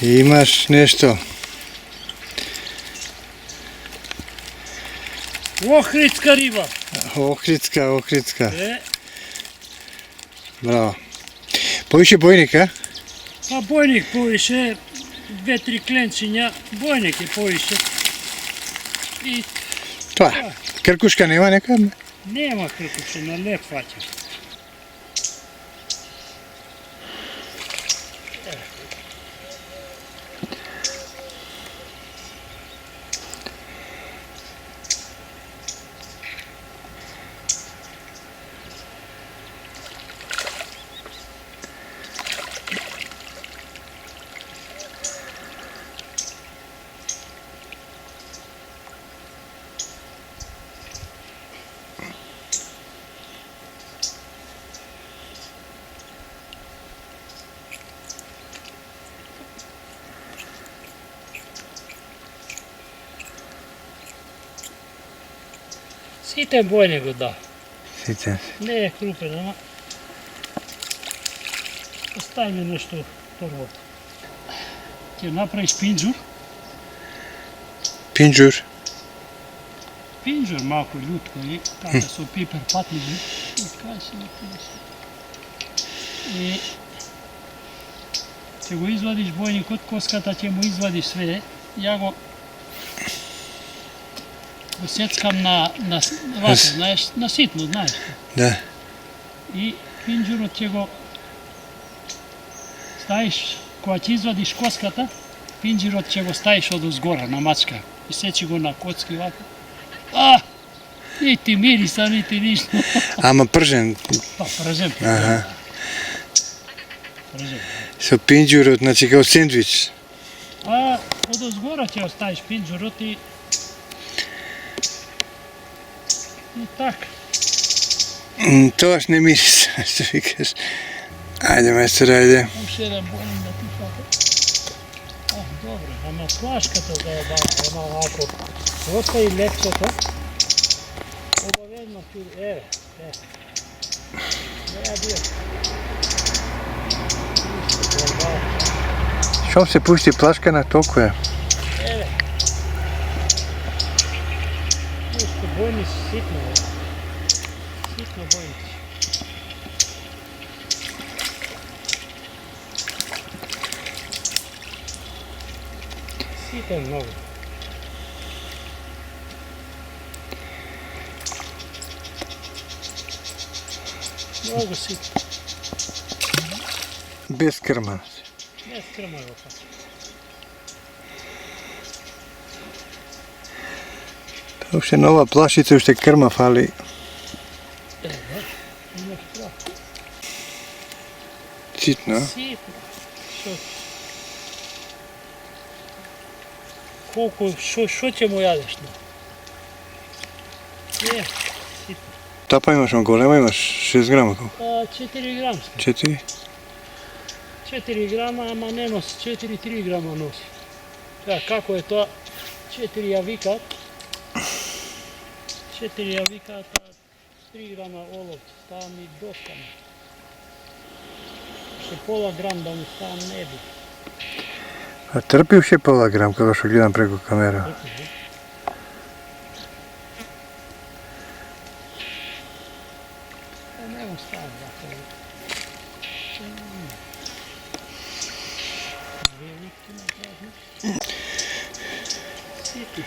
Имаш нешто. Охридска риба. Охридска. Браво. Поише бојник, а? Па бојник поише, 2-3 кленчиња, бојник е поише. И Тоа. Кркушка нема нека? нема кркушка, на леп фаќа. Ситен бојник го да. Ситен. Не е крупен, ама остави ми нешто прво. Ќе направиш пинџур. Пинџур. Пинџур малку љутко и така со пипер патлиги. И кај и ќе го извадиш бојникот, коската ќе му извадиш све. Ја го сецкам на вака, знаеш, на ситно, знаеш. Да. И пинџурот ќе го ставиш, кога ќе извадиш коската, пинџурот ќе го ставиш од озгора на мачка. И сечи го на коцки вака. Нити мириса, нити ништо. Ама пржен. Па, пржен. Аха. Пржен. Со пинџурот, значи као сендвич. Од озгора ќе оставиш пинџурот и така. Тоаш не мириса, што викаш. Ајде, мајстор, ајде. Уште еден бојник да ти фака. Добро, ама флашката да ја бава, ама ако остави лепчето, обаведно ти, не ја бије. Шом се пушти плашка на толку е? Уште бојници ситно, ситно бојници. Ситен многу. Многу ситно. Без крма. Без крма го фаќа. Уште нова плашица, уште крма фали. Имаш право. Ситно, а? Ситно. Колку, шо ќе му јадеш, но? Ситно. Тапа имаш, голема имаш, 6 грама колку? 4 грамски. 4? 4 грама, ама не носи, 4-3 грама носи. Како е тоа? 4 ја викаат. 4 ја викаат, 3 грама олов, става ми доста. Ще пола грам да ми става не би. А трпи уште пола грам, кога што гледам преку камера. Не му става вака. Велики направи. Сити.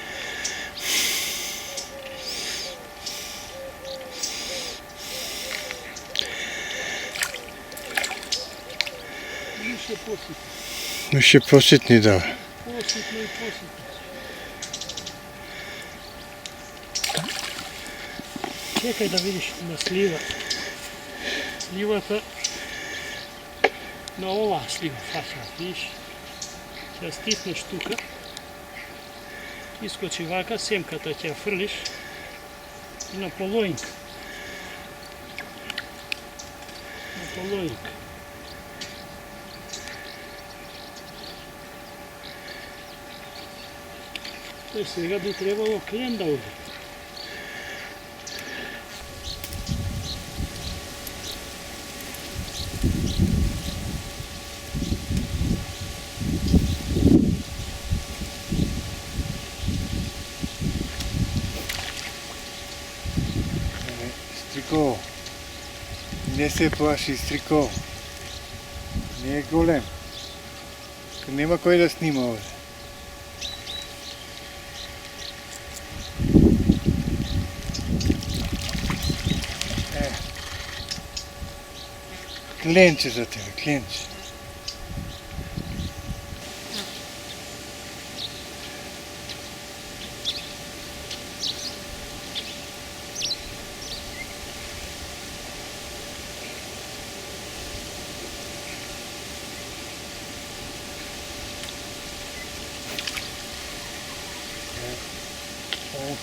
Уште поситно. Уште поситни дава. Поситно и поситно. Чекај да видиш на слива. Сливата на оваа слива фаќа, видиш? Ќе стиснеш тука. Искочи вака, семката ќе ја фрлиш и на полоинка. На полоинка. Тој сега би требало крем да уде. Стрико. Не се плаши, Стрико. Не е голем. Нема кој да снима овде. Кленче за тебе, кленче.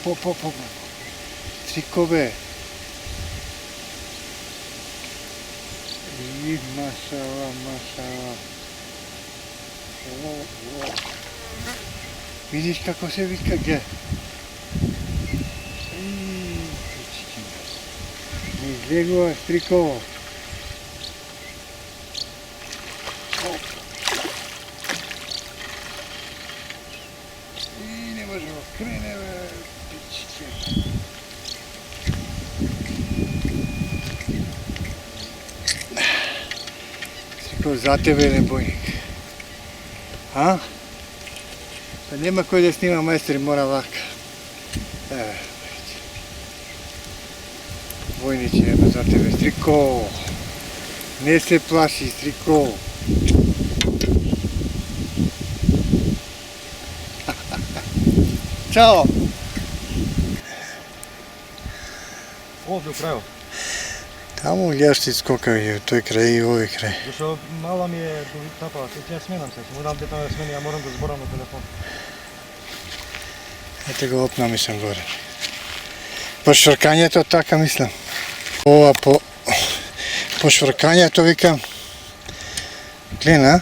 По. Стрико бе. И машала. Видиш како се вика ге. Не излегува Стрико. И не може да крене бе. Стрико, за тебе е бојник. А? Па нема кој да снима, мајстори, мора вака. Војниче, ема за тебе, Стрико. Не се плаши, Стрико. Чао! Овде у крајот. Таму гледаш ти скока и тој крај и овој крај. Зашто мала ми е тапа, ќе ја сменам се. Му дам дете да смени, ја морам да зборам на телефон. Ете го опна мислам горе. По швркањето така мислам. Ова по швркањето викам. Глена,